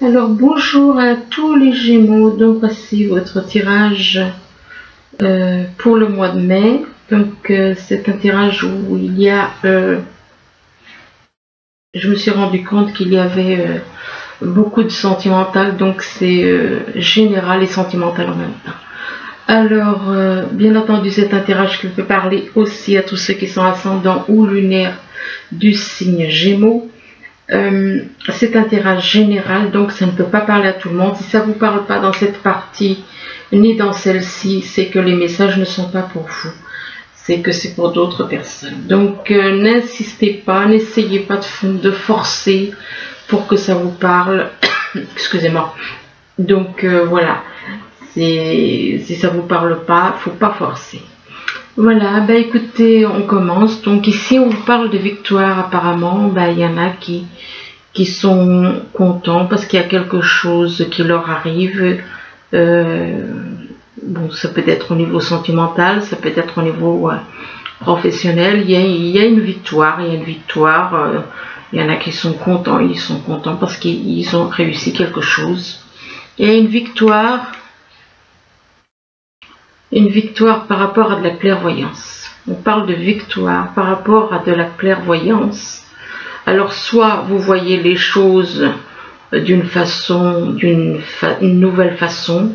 Alors bonjour à tous les Gémeaux, donc voici votre tirage pour le mois de mai. Donc c'est un tirage où il y a, je me suis rendu compte qu'il y avait beaucoup de sentimental, donc c'est général et sentimental en même temps. Alors bien entendu c'est un tirage qui peut parler aussi à tous ceux qui sont ascendants ou lunaires du signe Gémeaux. C'est un tirage général, donc ça ne peut pas parler à tout le monde. Si ça ne vous parle pas dans cette partie ni dans celle-ci, c'est que les messages ne sont pas pour vous, c'est que c'est pour d'autres personnes. Donc n'insistez pas, n'essayez pas de forcer pour que ça vous parle. Excusez-moi. Donc voilà, si ça vous parle pas, faut pas forcer. Voilà, bah écoutez, on commence. Donc ici on vous parle de victoire apparemment. Bah il y en a qui sont contents parce qu'il y a quelque chose qui leur arrive. Bon, ça peut être au niveau sentimental, ça peut être au niveau professionnel. Il y a une victoire, il y a une victoire. Il y en a qui sont contents, ils sont contents parce qu'ils ont réussi quelque chose. Il y a une victoire par rapport à de la clairvoyance. On parle de victoire par rapport à de la clairvoyance. Alors soit vous voyez les choses d'une façon, d'une nouvelle façon,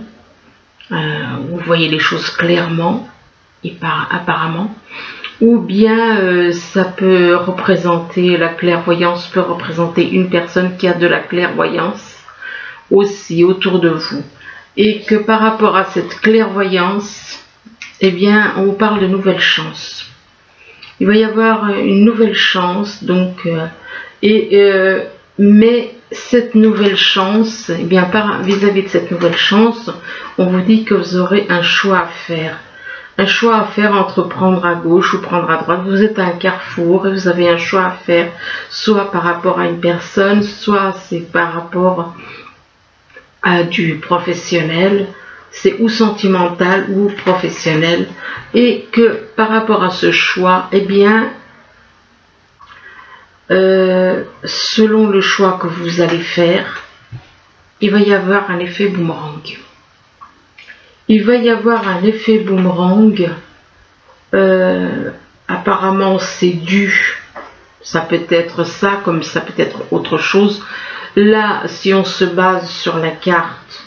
vous voyez les choses clairement et apparemment, ou bien ça peut représenter, la clairvoyance peut représenter une personne qui a de la clairvoyance aussi autour de vous. Et que par rapport à cette clairvoyance, eh bien, on vous parle de nouvelles chances. Il va y avoir une nouvelle chance, donc, mais cette nouvelle chance, eh bien, vis-à-vis de cette nouvelle chance, on vous dit que vous aurez un choix à faire. Un choix à faire entre prendre à gauche ou prendre à droite. Vous êtes à un carrefour et vous avez un choix à faire, soit par rapport à une personne, soit c'est par rapport à du professionnel, c'est ou sentimental ou professionnel, et que par rapport à ce choix, eh bien, selon le choix que vous allez faire, il va y avoir un effet boomerang. Il va y avoir un effet boomerang, apparemment c'est dû, ça peut être ça, comme ça peut être autre chose. Là, si on se base sur la carte,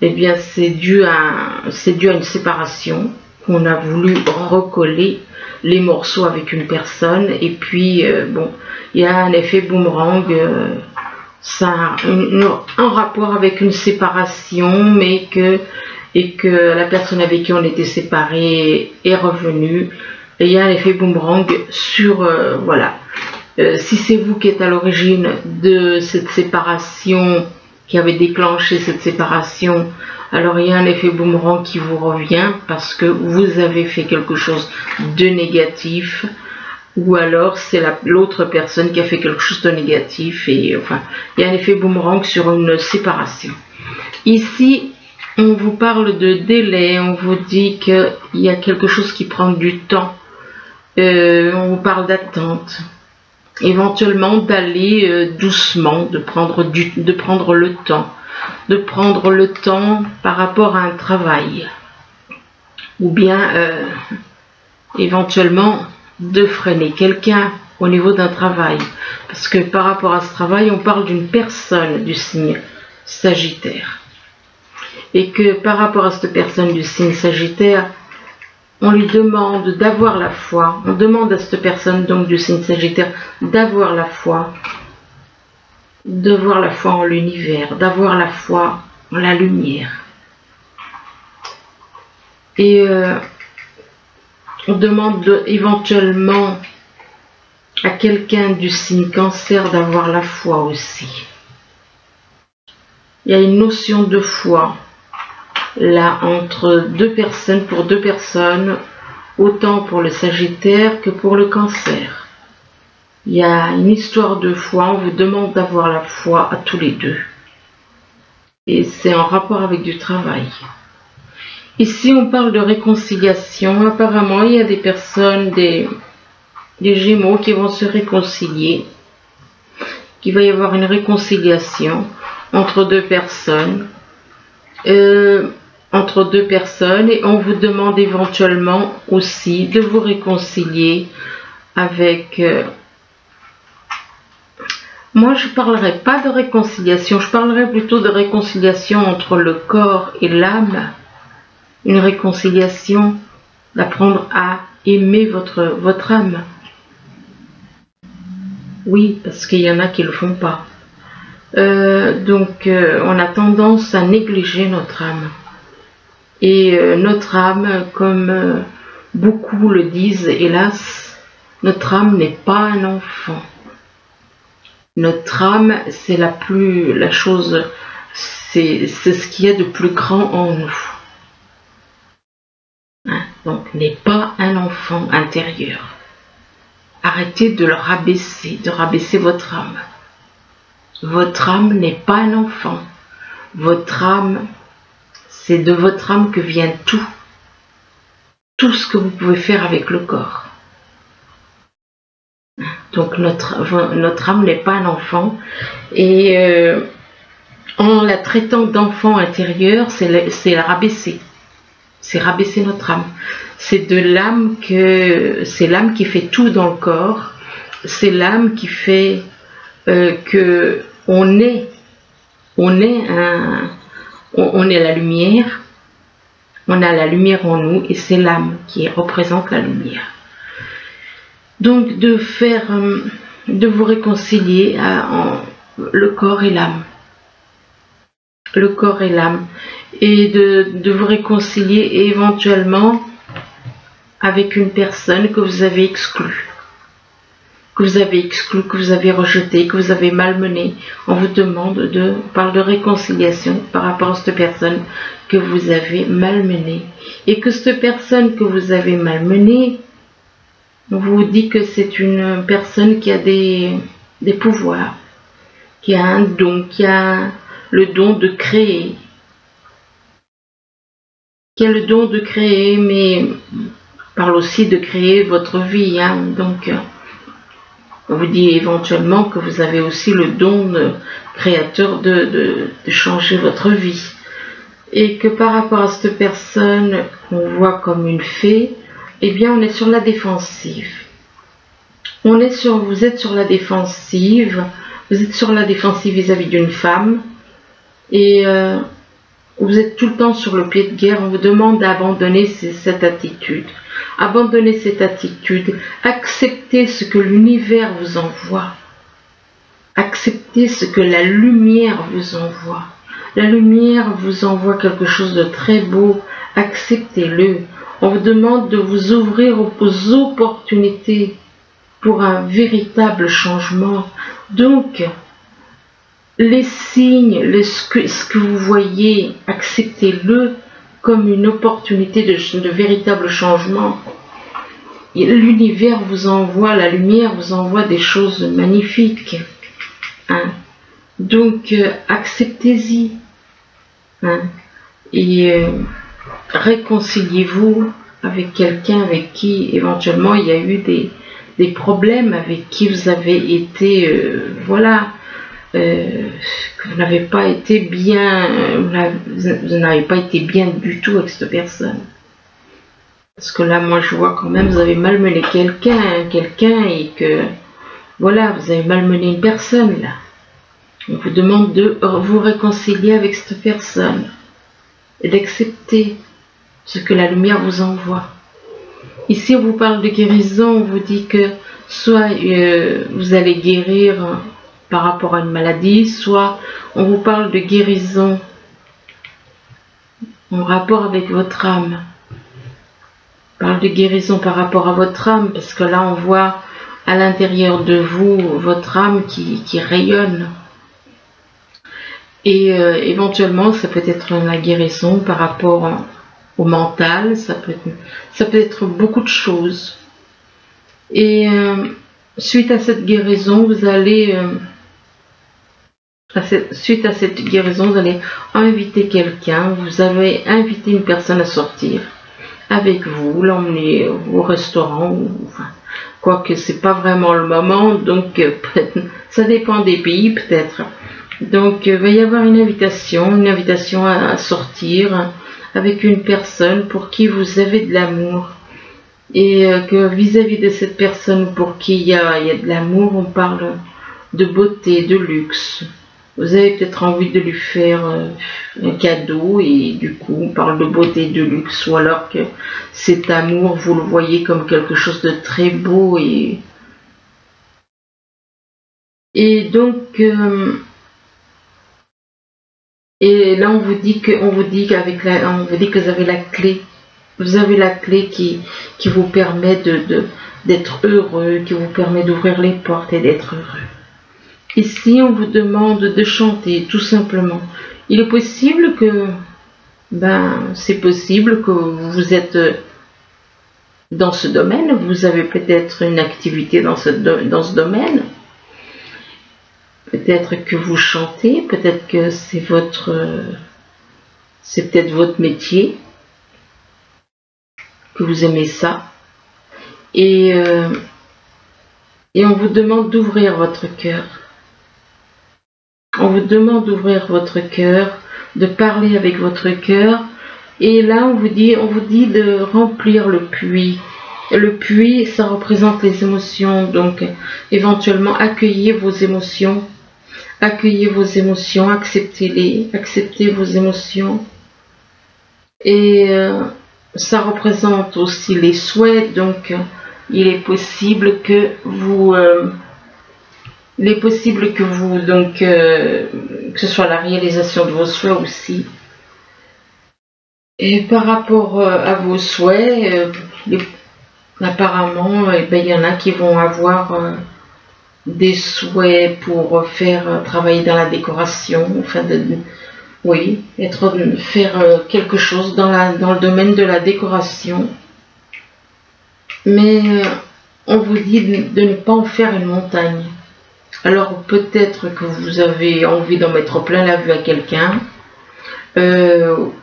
eh bien c'est dû à une séparation, qu'on a voulu recoller les morceaux avec une personne, et puis bon, il y a un effet boomerang, ça a un rapport avec une séparation, mais que la personne avec qui on était séparés est revenue, et il y a un effet boomerang sur, voilà. Si c'est vous qui êtes à l'origine de cette séparation, qui avait déclenché cette séparation, alors il y a un effet boomerang qui vous revient parce que vous avez fait quelque chose de négatif, ou alors c'est l'autre personne qui a fait quelque chose de négatif, et enfin il y a un effet boomerang sur une séparation. Ici on vous parle de délai, on vous dit qu'il y a quelque chose qui prend du temps, on vous parle d'attente. Éventuellement d'aller doucement, de prendre le temps par rapport à un travail, ou bien éventuellement de freiner quelqu'un au niveau d'un travail, parce que par rapport à ce travail on parle d'une personne du signe Sagittaire, et que par rapport à cette personne du signe Sagittaire, on lui demande d'avoir la foi, on demande à cette personne donc du signe Sagittaire d'avoir la foi en l'univers, d'avoir la foi en la lumière. Et on demande éventuellement à quelqu'un du signe Cancer d'avoir la foi aussi. Il y a une notion de foi là entre deux personnes, pour deux personnes, autant pour le Sagittaire que pour le Cancer. Il y a une histoire de foi, on vous demande d'avoir la foi à tous les deux. Et c'est en rapport avec du travail. Ici on parle de réconciliation. Apparemment il y a des personnes, des Gémeaux qui vont se réconcilier, qu'il va y avoir une réconciliation. entre deux personnes. Entre deux personnes, et on vous demande éventuellement aussi de vous réconcilier avec... moi, je ne parlerai pas de réconciliation, je parlerai plutôt de réconciliation entre le corps et l'âme. Une réconciliation, d'apprendre à aimer votre âme. Oui, parce qu'il y en a qui ne le font pas. Donc, on a tendance à négliger notre âme. Et notre âme, comme beaucoup le disent, hélas, notre âme n'est pas un enfant. Notre âme, c'est la chose, c'est ce qu'il y a de plus grand en nous. Hein? Donc, n'est pas un enfant intérieur. Arrêtez de le rabaisser, de rabaisser votre âme. Votre âme n'est pas un enfant. Votre âme, c'est de votre âme que vient tout. Tout ce que vous pouvez faire avec le corps. Donc notre âme n'est pas un enfant. Et en la traitant d'enfant intérieur, c'est la rabaisser. C'est rabaisser notre âme. C'est de l'âme c'est l'âme qui fait tout dans le corps. C'est l'âme qui fait que on est la lumière. On a la lumière en nous et c'est l'âme qui représente la lumière. Donc de vous réconcilier le corps et l'âme. Le corps et l'âme. Et de vous réconcilier éventuellement avec une personne que vous avez exclue. Que vous avez rejeté, que vous avez malmené. On vous demande on parle de réconciliation par rapport à cette personne que vous avez malmenée. Et que cette personne que vous avez malmenée, on vous dit que c'est une personne qui a des pouvoirs, qui a un don, qui a le don de créer. Qui a le don de créer, mais parle aussi de créer votre vie. Hein, donc, on vous dit éventuellement que vous avez aussi le don créateur de changer votre vie. Et que par rapport à cette personne qu'on voit comme une fée, eh bien on est sur la défensive. Vous êtes sur la défensive. Vous êtes sur la défensive vis-à-vis d'une femme. Et vous êtes tout le temps sur le pied de guerre. On vous demande d'abandonner cette attitude. Abandonnez cette attitude. Acceptez ce que l'univers vous envoie. Acceptez ce que la lumière vous envoie. La lumière vous envoie quelque chose de très beau. Acceptez-le. On vous demande de vous ouvrir aux opportunités pour un véritable changement. Donc, les signes, ce que vous voyez, acceptez-le comme une opportunité de véritable changement. L'univers vous envoie, la lumière vous envoie des choses magnifiques. Hein. Donc, acceptez-y. Hein. Et réconciliez-vous avec quelqu'un avec qui, éventuellement, il y a eu des problèmes, avec qui vous avez été, que vous n'avez pas été bien, vous n'avez pas été bien du tout avec cette personne. Parce que là, moi, je vois quand même, vous avez malmené quelqu'un, et que, voilà, vous avez malmené une personne, là. On vous demande de vous réconcilier avec cette personne et d'accepter ce que la lumière vous envoie. Ici, on vous parle de guérison, on vous dit que soit vous allez guérir par rapport à une maladie, soit on vous parle de guérison en rapport avec votre âme. On parle de guérison par rapport à votre âme, parce que là, on voit à l'intérieur de vous votre âme qui rayonne. Et éventuellement, ça peut être la guérison par rapport au mental, ça peut être beaucoup de choses. Et suite à cette guérison, vous allez inviter quelqu'un, vous avez invité une personne à sortir avec vous, l'emmener au restaurant, enfin, quoique c'est pas vraiment le moment, donc ça dépend des pays peut-être. Donc, il va y avoir une invitation à sortir avec une personne pour qui vous avez de l'amour. Et que vis-à-vis de cette personne pour qui il y a de l'amour, on parle de beauté, de luxe. Vous avez peut-être envie de lui faire un cadeau et du coup on parle de beauté, de luxe, ou alors que cet amour, vous le voyez comme quelque chose de très beau et donc et là on vous dit que vous avez la clé. Vous avez la clé qui vous permet d'être heureux, qui vous permet d'ouvrir les portes et d'être heureux. Ici, on vous demande de chanter, tout simplement. Il est possible que, c'est possible que vous êtes dans ce domaine, vous avez peut-être une activité dans ce domaine. Peut-être que vous chantez, peut-être que c'est peut-être votre métier, que vous aimez ça. Et on vous demande d'ouvrir votre cœur. On vous demande d'ouvrir votre cœur, de parler avec votre cœur. Et là, on vous dit de remplir le puits. Le puits, ça représente les émotions. Donc, éventuellement, accueillez vos émotions. Accueillez vos émotions, acceptez-les, acceptez vos émotions. Et ça représente aussi les souhaits. Donc, il est possible que vous... que ce soit la réalisation de vos souhaits aussi. Et par rapport à vos souhaits, apparemment, il y en a qui vont avoir des souhaits pour faire travailler dans la décoration, enfin faire quelque chose dans le domaine de la décoration. Mais on vous dit de ne pas en faire une montagne. Alors peut-être que vous avez envie d'en mettre plein la vue à quelqu'un,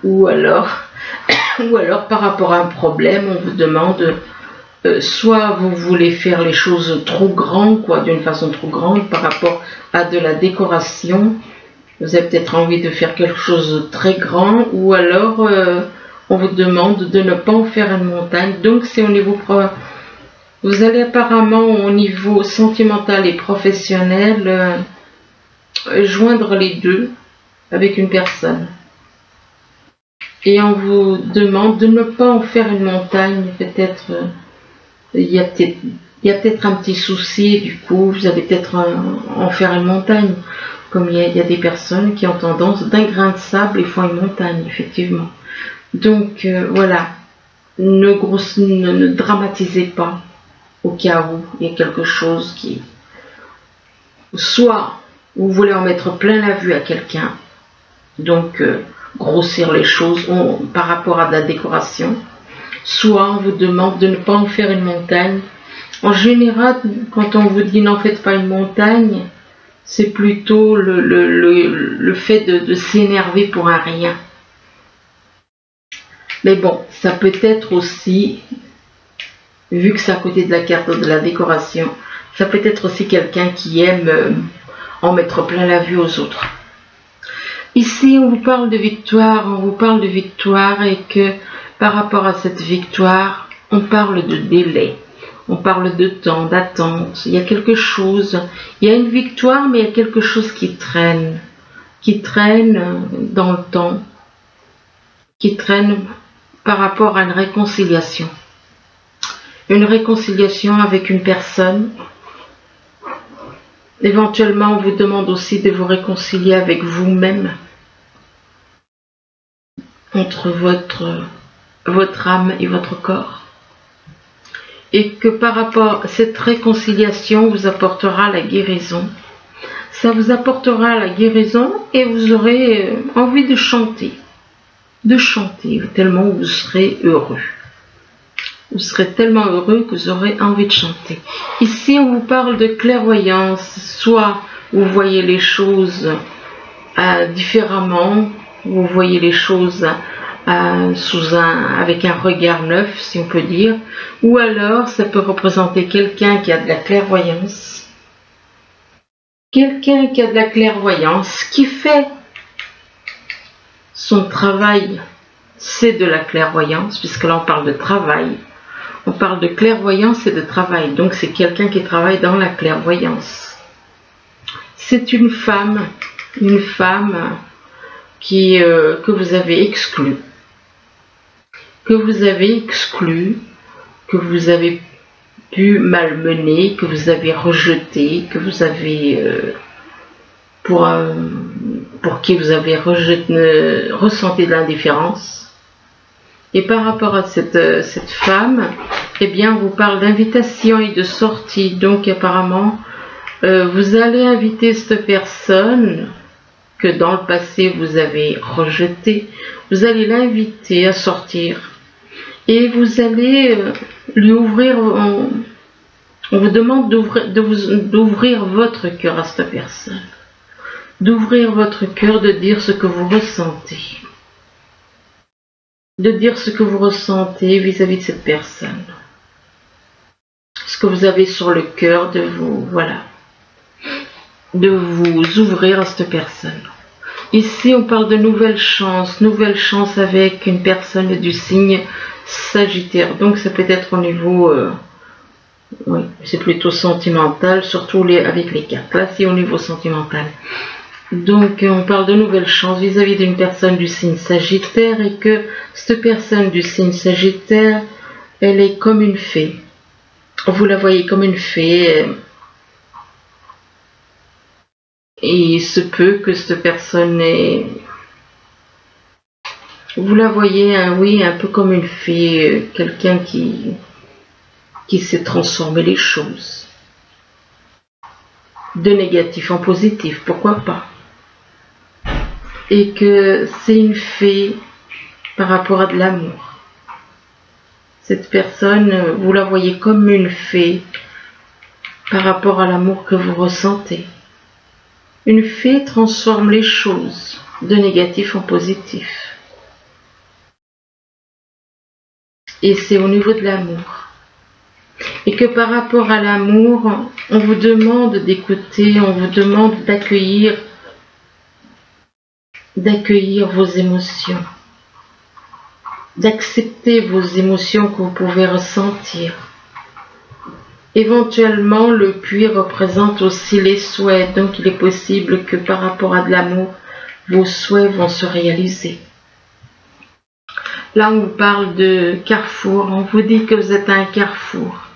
ou alors par rapport à un problème, on vous demande, soit vous voulez faire les choses trop grandes, d'une façon trop grande par rapport à de la décoration, vous avez peut-être envie de faire quelque chose de très grand, ou alors on vous demande de ne pas en faire une montagne. Donc c'est au niveau vous allez apparemment au niveau sentimental et professionnel joindre les deux avec une personne. Et on vous demande de ne pas en faire une montagne. Peut-être il y a peut-être un petit souci, du coup vous allez peut-être en faire une montagne. Comme il y a des personnes qui ont tendance d'un grain de sable et font une montagne, effectivement. Donc voilà, ne dramatisez pas. Au cas où il y a quelque chose qui... Soit vous voulez en mettre plein la vue à quelqu'un, donc grossir les choses par rapport à la décoration, soit on vous demande de ne pas en faire une montagne. En général, quand on vous dit n'en faites pas une montagne, c'est plutôt le fait de s'énerver pour un rien. Mais bon, ça peut être aussi... Vu que c'est à côté de la carte de la décoration, ça peut être aussi quelqu'un qui aime en mettre plein la vue aux autres. Ici, on vous parle de victoire, et que par rapport à cette victoire, on parle de délai, on parle de temps, d'attente. Il y a quelque chose, il y a une victoire, mais il y a quelque chose qui traîne dans le temps, qui traîne par rapport à une réconciliation. Une réconciliation avec une personne. Éventuellement, on vous demande aussi de vous réconcilier avec vous-même, entre votre âme et votre corps. Et que par rapport à cette réconciliation vous apportera la guérison. Ça vous apportera la guérison et vous aurez envie de chanter tellement vous serez heureux. Vous serez tellement heureux que vous aurez envie de chanter. Ici, on vous parle de clairvoyance. Soit vous voyez les choses différemment, vous voyez les choses avec un regard neuf, si on peut dire. Ou alors, ça peut représenter quelqu'un qui a de la clairvoyance. quelqu'un qui a de la clairvoyance, qui fait son travail, c'est de la clairvoyance, puisque là on parle de travail. On parle de clairvoyance et de travail, donc c'est quelqu'un qui travaille dans la clairvoyance. C'est une femme que vous avez exclue, que vous avez pu malmener, que vous avez rejeté, que vous avez pour qui vous avez ressenti de l'indifférence. Et par rapport à cette femme, eh bien, on vous parle d'invitation et de sortie. Donc, apparemment, vous allez inviter cette personne que dans le passé vous avez rejetée. Vous allez l'inviter à sortir. Et vous allez lui ouvrir, on vous demande d'ouvrir votre cœur à cette personne. D'ouvrir votre cœur, de dire ce que vous ressentez. De dire ce que vous ressentez vis-à-vis de cette personne. Ce que vous avez sur le cœur, de vous ouvrir à cette personne. Ici, on parle de nouvelle chance avec une personne du signe Sagittaire. Donc, ça peut être au niveau, oui, c'est plutôt sentimental, surtout avec les cartes. Là, c'est au niveau sentimental. Donc, on parle de nouvelles chances vis-à-vis d'une personne du signe Sagittaire et que cette personne du signe Sagittaire, elle est comme une fée. Vous la voyez comme une fée. Et il se peut que cette personne est... Vous la voyez, oui, un peu comme une fée, quelqu'un qui sait transformer les choses. De négatif en positif, pourquoi pas. Et que c'est une fée par rapport à de l'amour. Cette personne, vous la voyez comme une fée par rapport à l'amour que vous ressentez. Une fée transforme les choses de négatif en positif. Et c'est au niveau de l'amour. Et que par rapport à l'amour, on vous demande d'écouter, on vous demande d'accueillir vos émotions, d'accepter vos émotions que vous pouvez ressentir. Éventuellement, le puits représente aussi les souhaits, donc il est possible que par rapport à de l'amour, vos souhaits vont se réaliser. Là, on vous parle de carrefour, on vous dit que vous êtes à un carrefour.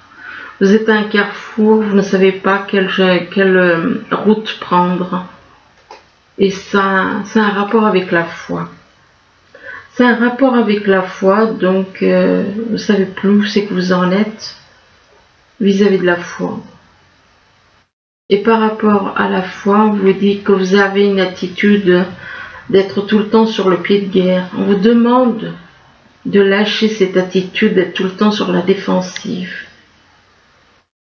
Vous êtes à un carrefour, vous ne savez pas quelle route prendre. Et ça, c'est un rapport avec la foi. C'est un rapport avec la foi, donc vous ne savez plus où c'est que vous en êtes vis-à-vis de la foi. Et par rapport à la foi, on vous dit que vous avez une attitude d'être tout le temps sur le pied de guerre. On vous demande de lâcher cette attitude d'être tout le temps sur la défensive.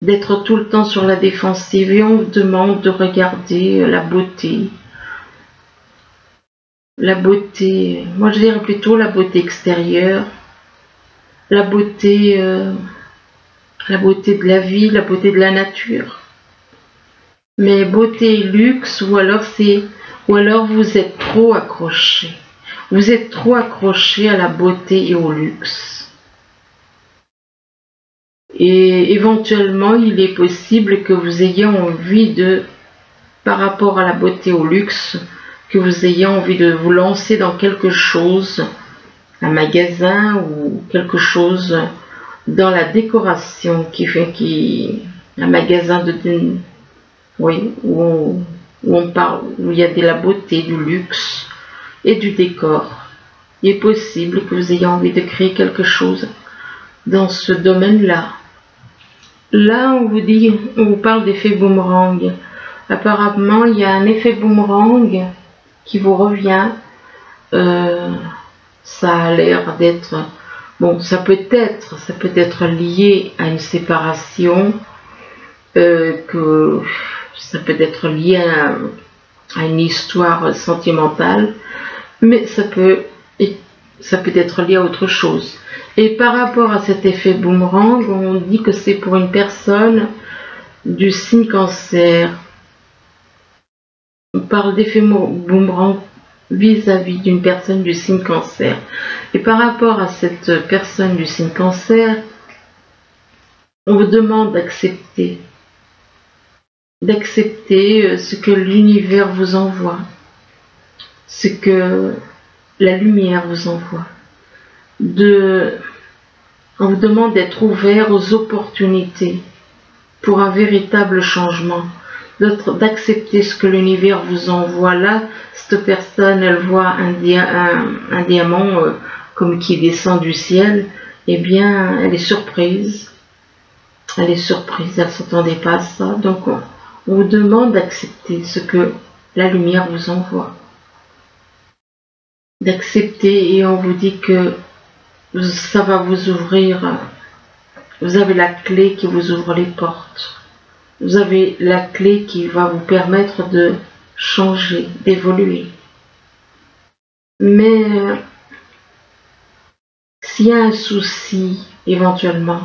D'être tout le temps sur la défensive et on vous demande de regarder la beauté. La beauté, moi je dirais plutôt la beauté extérieure, la beauté de la vie, la beauté de la nature. Mais beauté et luxe, ou alors vous êtes trop accroché. Vous êtes trop accroché à la beauté et au luxe. Et éventuellement, il est possible que vous ayez envie par rapport à la beauté et au luxe, que vous ayez envie de vous lancer dans quelque chose, un magasin ou quelque chose dans la décoration un magasin oui, où on parle, où il y a de la beauté, du luxe et du décor. Il est possible que vous ayez envie de créer quelque chose dans ce domaine-là. Là, on vous parle d'effet boomerang. Apparemment, il y a un effet boomerang qui vous revient. Ça a l'air d'être... Bon, ça peut être lié à une séparation, que ça peut être lié à une histoire sentimentale, mais ça peut être lié à autre chose. Et par rapport à cet effet boomerang, on dit que c'est pour une personne du signe Cancer. On parle d'effet boomerang vis-à-vis d'une personne du signe cancer. Et par rapport à cette personne du signe cancer, on vous demande d'accepter ce que l'univers vous envoie, ce que la lumière vous envoie. On vous demande d'être ouvert aux opportunités pour un véritable changement, d'accepter ce que l'univers vous envoie. Là, cette personne, elle voit un diamant comme qui descend du ciel, eh bien, elle est surprise. Elle est surprise, elle ne s'attendait pas à ça. Donc, on vous demande d'accepter ce que la lumière vous envoie. D'accepter, et on vous dit que ça va vous ouvrir. Vous avez la clé qui vous ouvre les portes. Vous avez la clé qui va vous permettre de changer, d'évoluer. Mais s'il y a un souci, éventuellement,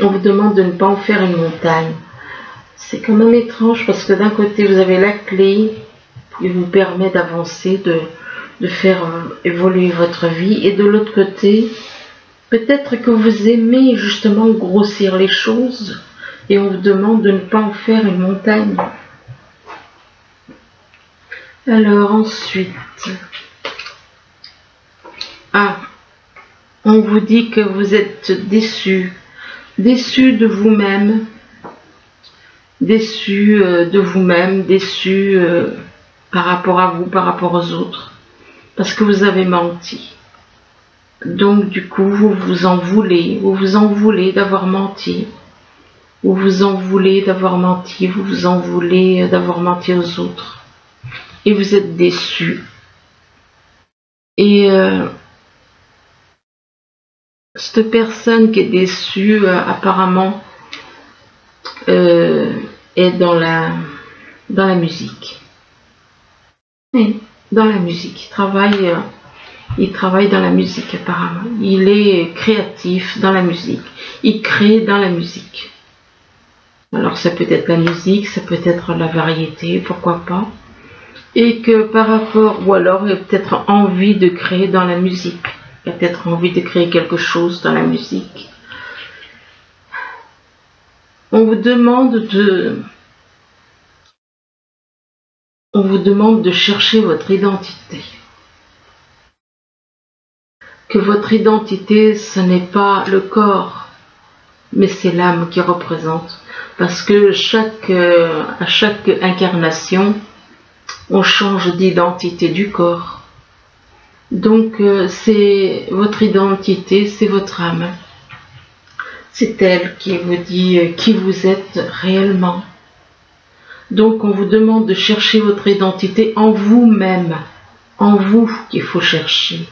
on vous demande de ne pas en faire une montagne. C'est quand même étrange parce que d'un côté, vous avez la clé qui vous permet d'avancer, de faire évoluer votre vie, et de l'autre côté, peut-être que vous aimez justement grossir les choses et on vous demande de ne pas en faire une montagne. Alors ensuite, on vous dit que vous êtes déçu de vous-même, déçu par rapport à vous, par rapport aux autres, parce que vous avez menti. Donc du coup, vous vous en voulez d'avoir menti, vous vous en voulez d'avoir menti, vous vous en voulez d'avoir menti aux autres, et vous êtes déçu. Et cette personne qui est déçue, apparemment, est dans la musique. Oui, dans la musique. Il travaille dans la musique apparemment. Il est créatif dans la musique. Il crée dans la musique. Alors ça peut être la musique, ça peut être la variété, pourquoi pas. Et que par rapport, ou alors il a peut-être envie de créer dans la musique. Il a peut-être envie de créer quelque chose dans la musique. On vous demande de chercher votre identité. Que votre identité, ce n'est pas le corps, mais c'est l'âme qui représente. Parce que à chaque incarnation, on change d'identité du corps. Donc, c'est votre identité, c'est votre âme. C'est elle qui vous dit qui vous êtes réellement. Donc, on vous demande de chercher votre identité en vous-même. En vous qu'il faut chercher.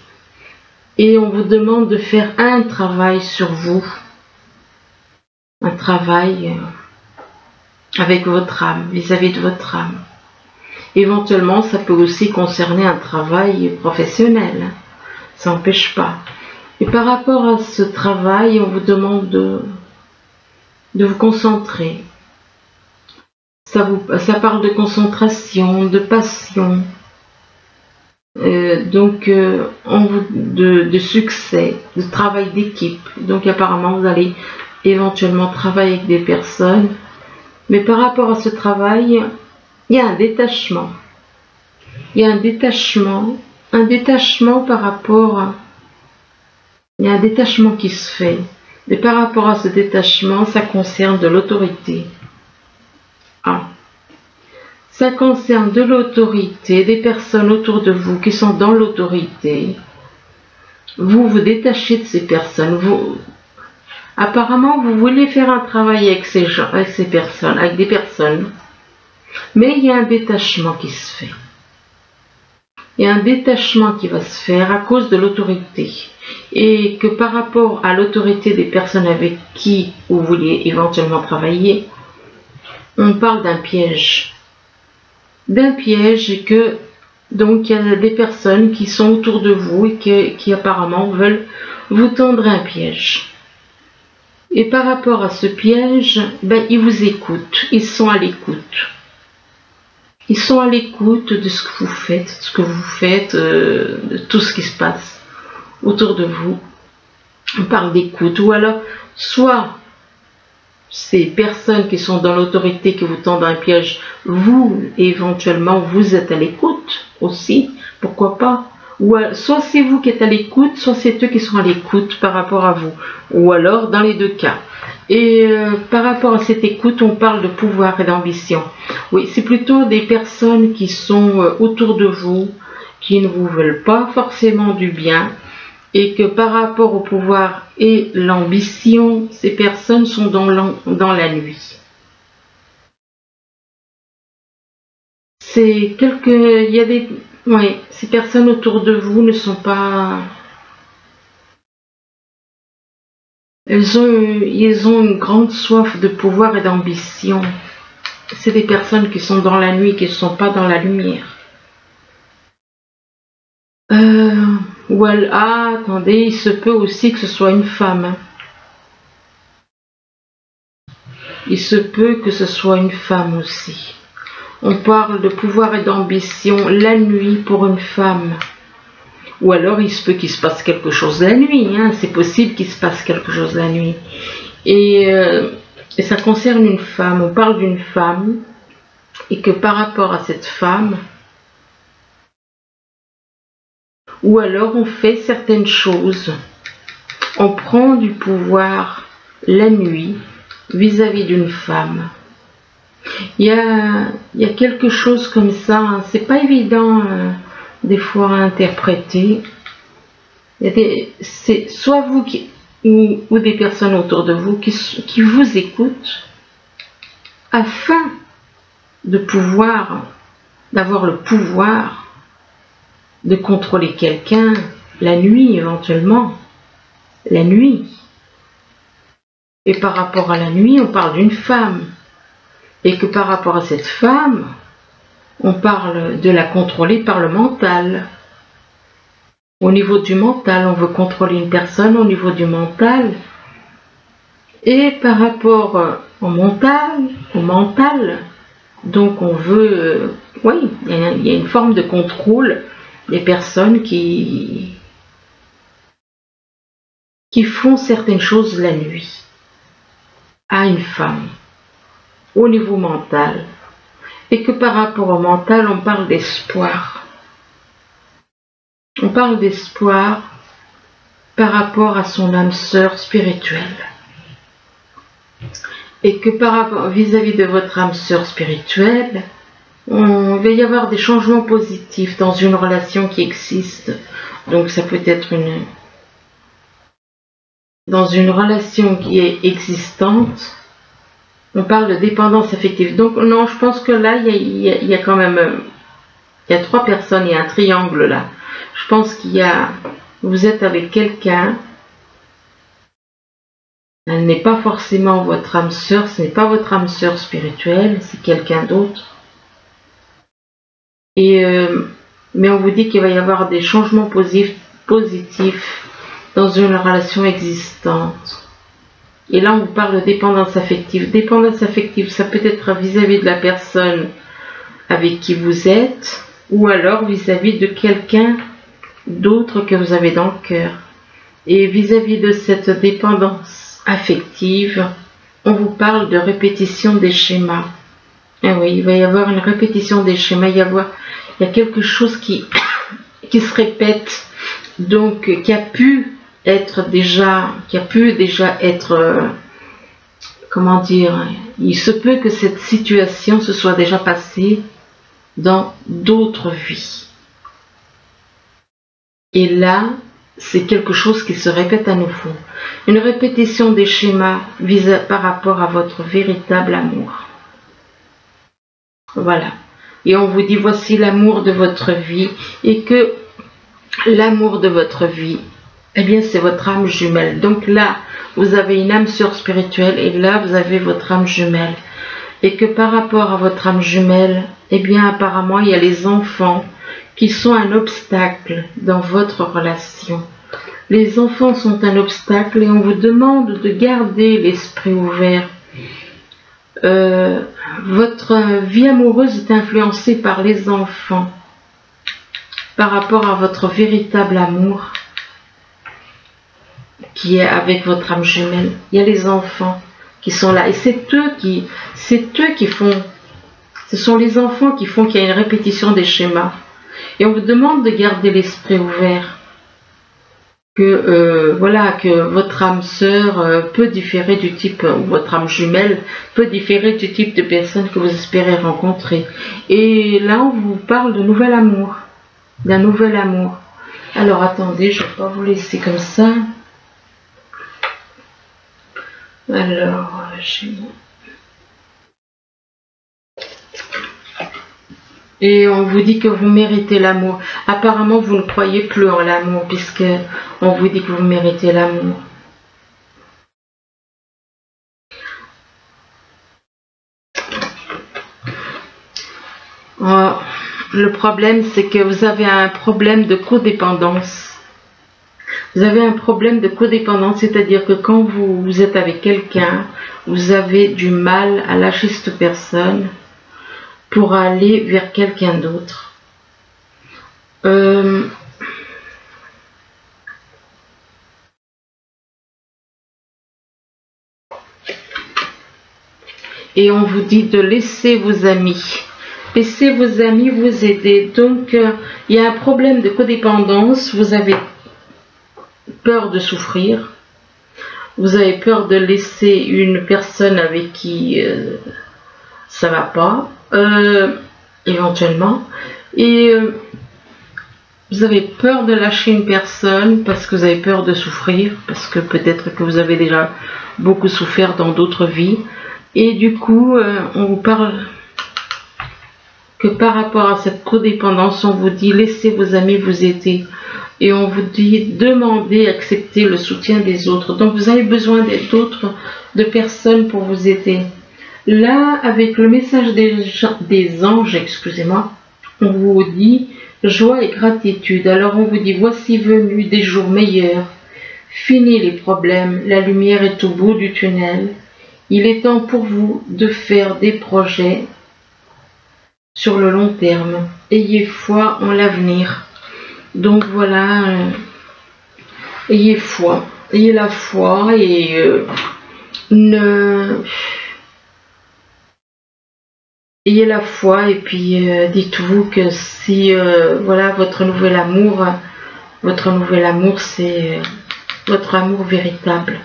Et on vous demande de faire un travail sur vous. Un travail avec votre âme, vis-à-vis de votre âme. Éventuellement, ça peut aussi concerner un travail professionnel. Ça n'empêche pas. Et par rapport à ce travail, on vous demande de vous concentrer. Ça parle de concentration, de passion. De succès, de travail d'équipe. Donc apparemment, vous allez éventuellement travailler avec des personnes. Mais par rapport à ce travail, il y a un détachement. Il y a un détachement par rapport... Il y a un détachement qui se fait. Et par rapport à ce détachement, ça concerne de l'autorité. Ça concerne de l'autorité, des personnes autour de vous qui sont dans l'autorité. Vous vous détachez de ces personnes. Apparemment, vous voulez faire un travail avec ces personnes, avec des personnes. Mais il y a un détachement qui se fait. Il y a un détachement qui va se faire à cause de l'autorité. Et que par rapport à l'autorité des personnes avec qui vous vouliez éventuellement travailler, on parle d'un piège. D'un piège, et que donc il y a des personnes qui sont autour de vous et qui apparemment veulent vous tendre un piège. Et par rapport à ce piège, ils vous écoutent, ils sont à l'écoute. Ils sont à l'écoute de ce que vous faites, de tout ce qui se passe autour de vous. On parle d'écoute. Ou alors, soit ces personnes qui sont dans l'autorité, qui vous tendent un piège, vous, éventuellement, vous êtes à l'écoute aussi. Pourquoi pas? Ou soit c'est vous qui êtes à l'écoute, soit c'est eux qui sont à l'écoute par rapport à vous. Ou alors, dans les deux cas. Et par rapport à cette écoute, on parle de pouvoir et d'ambition. Oui, c'est plutôt des personnes qui sont autour de vous, qui ne vous veulent pas forcément du bien, et que par rapport au pouvoir et l'ambition, ces personnes sont dans la nuit. C'est il y a des, oui, ces personnes autour de vous ne sont pas. Ils ont une grande soif de pouvoir et d'ambition. C'est des personnes qui sont dans la nuit, qui ne sont pas dans la lumière. Attendez, il se peut aussi que ce soit une femme. Il se peut que ce soit une femme aussi. On parle de pouvoir et d'ambition la nuit pour une femme. Ou alors il se peut qu'il se passe quelque chose la nuit, hein. C'est possible qu'il se passe quelque chose la nuit. Et ça concerne une femme, on parle d'une femme, et que par rapport à cette femme, ou alors on fait certaines choses, on prend du pouvoir la nuit vis-à-vis d'une femme. Il y a quelque chose comme ça, hein. C'est pas évident des fois à interpréter. C'est soit vous ou des personnes autour de vous qui vous écoutent afin d'avoir le pouvoir de contrôler quelqu'un la nuit éventuellement. La nuit. Et par rapport à la nuit, on parle d'une femme. Et que par rapport à cette femme, on parle de la contrôler par le mental. Au niveau du mental, on veut contrôler une personne au niveau du mental. Et par rapport au mental, donc on veut, oui, il y a une forme de contrôle des personnes qui font certaines choses la nuit à une femme, au niveau mental. Et que par rapport au mental, on parle d'espoir. On parle d'espoir par rapport à son âme sœur spirituelle. Et que par rapport vis-à-vis de votre âme sœur spirituelle, on va y avoir des changements positifs dans une relation qui existe. Donc ça peut être dans une relation qui est existante. On parle de dépendance affective. Donc non, je pense que là, il y a quand même, il y a 3 personnes, il y a un triangle là. Je pense vous êtes avec quelqu'un. Elle n'est pas forcément votre âme sœur, ce n'est pas votre âme sœur spirituelle, c'est quelqu'un d'autre. Mais on vous dit qu'il va y avoir des changements positifs dans une relation existante. Et là, on vous parle de dépendance affective. Dépendance affective, ça peut être vis-à-vis de la personne avec qui vous êtes, ou alors vis-à-vis de quelqu'un d'autre que vous avez dans le cœur. Et vis-à-vis de cette dépendance affective, on vous parle de répétition des schémas. Et oui, il va y avoir une répétition des schémas. Il y a quelque chose qui se répète, donc qui a pu déjà être, comment dire, il se peut que cette situation se soit déjà passée dans d'autres vies. Et là, c'est quelque chose qui se répète à nouveau. Une répétition des schémas par rapport à votre véritable amour. Voilà. Et on vous dit, voici l'amour de votre vie. Et que l'amour de votre vie, eh bien, c'est votre âme jumelle. Donc là, vous avez une âme sœur spirituelle et là, vous avez votre âme jumelle. Et que par rapport à votre âme jumelle, eh bien, apparemment, il y a les enfants qui sont un obstacle dans votre relation. Les enfants sont un obstacle et on vous demande de garder l'esprit ouvert. Votre vie amoureuse est influencée par les enfants, par rapport à votre véritable amour qui est avec votre âme jumelle. Il y a les enfants qui sont là et c'est eux qui font, ce sont les enfants qui font qu'il y a une répétition des schémas. Et on vous demande de garder l'esprit ouvert, que voilà, que votre âme sœur peut différer du type, ou votre âme jumelle peut différer du type de personne que vous espérez rencontrer. Et là on vous parle de nouvel amour, d'un nouvel amour. Alors attendez, je ne vais pas vous laisser comme ça. Alors, et on vous dit que vous méritez l'amour. Apparemment, vous ne croyez plus en l'amour, puisque on vous dit que vous méritez l'amour. Oh, le problème, c'est que vous avez un problème de codépendance. Vous avez un problème de codépendance, c'est-à-dire que quand vous êtes avec quelqu'un, vous avez du mal à lâcher cette personne pour aller vers quelqu'un d'autre. Et on vous dit de laisser vos amis. Laissez vos amis vous aider. Donc, il y a un problème de codépendance. Vous avez peur de souffrir. Vous avez peur de laisser une personne avec qui ça va pas, éventuellement. Et vous avez peur de lâcher une personne parce que vous avez peur de souffrir, parce que peut-être que vous avez déjà beaucoup souffert dans d'autres vies. Et du coup, on vous parle que par rapport à cette codépendance, on vous dit laissez vos amis vous aider. Et on vous dit demandez, acceptez le soutien des autres. Donc vous avez besoin d'autres, de personnes pour vous aider. Là, avec le message des anges, excusez-moi, on vous dit joie et gratitude. Alors on vous dit voici venus des jours meilleurs. Fini les problèmes, la lumière est au bout du tunnel. Il est temps pour vous de faire des projets sur le long terme. Ayez foi en l'avenir. Donc voilà, ayez foi, ayez la foi et ayez la foi et puis dites-vous que si voilà votre nouvel amour c'est votre amour véritable.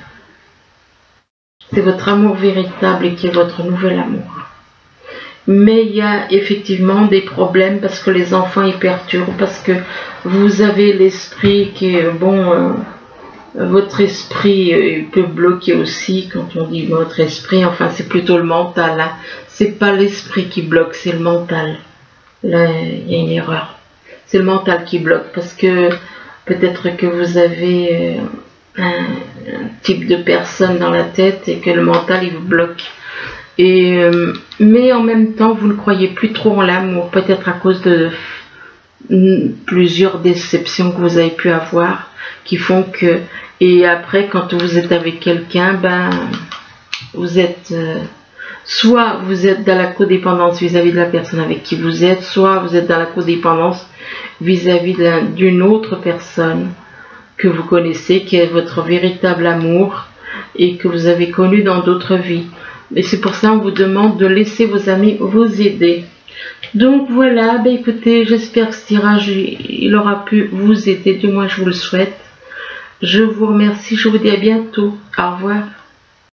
C'est votre amour véritable qui est votre nouvel amour. Mais il y a effectivement des problèmes parce que les enfants y perturbent, parce que vous avez l'esprit qui est bon, votre esprit peut bloquer aussi. Quand on dit votre esprit, enfin c'est plutôt le mental, hein. C'est pas l'esprit qui bloque, c'est le mental. Là il y a une erreur, c'est le mental qui bloque parce que peut-être que vous avez un type de personne dans la tête et que le mental il vous bloque. Et, mais en même temps, vous ne croyez plus trop en l'amour, peut-être à cause de plusieurs déceptions que vous avez pu avoir, qui font que, et après, quand vous êtes avec quelqu'un, ben, vous êtes, soit vous êtes dans la codépendance vis-à-vis de la personne avec qui vous êtes, soit vous êtes dans la codépendance vis-à-vis d'une autre personne que vous connaissez, qui est votre véritable amour et que vous avez connu dans d'autres vies. Et c'est pour ça qu'on vous demande de laisser vos amis vous aider. Donc voilà, ben écoutez, j'espère que ce tirage il aura pu vous aider, du moins je vous le souhaite. Je vous remercie, je vous dis à bientôt. Au revoir.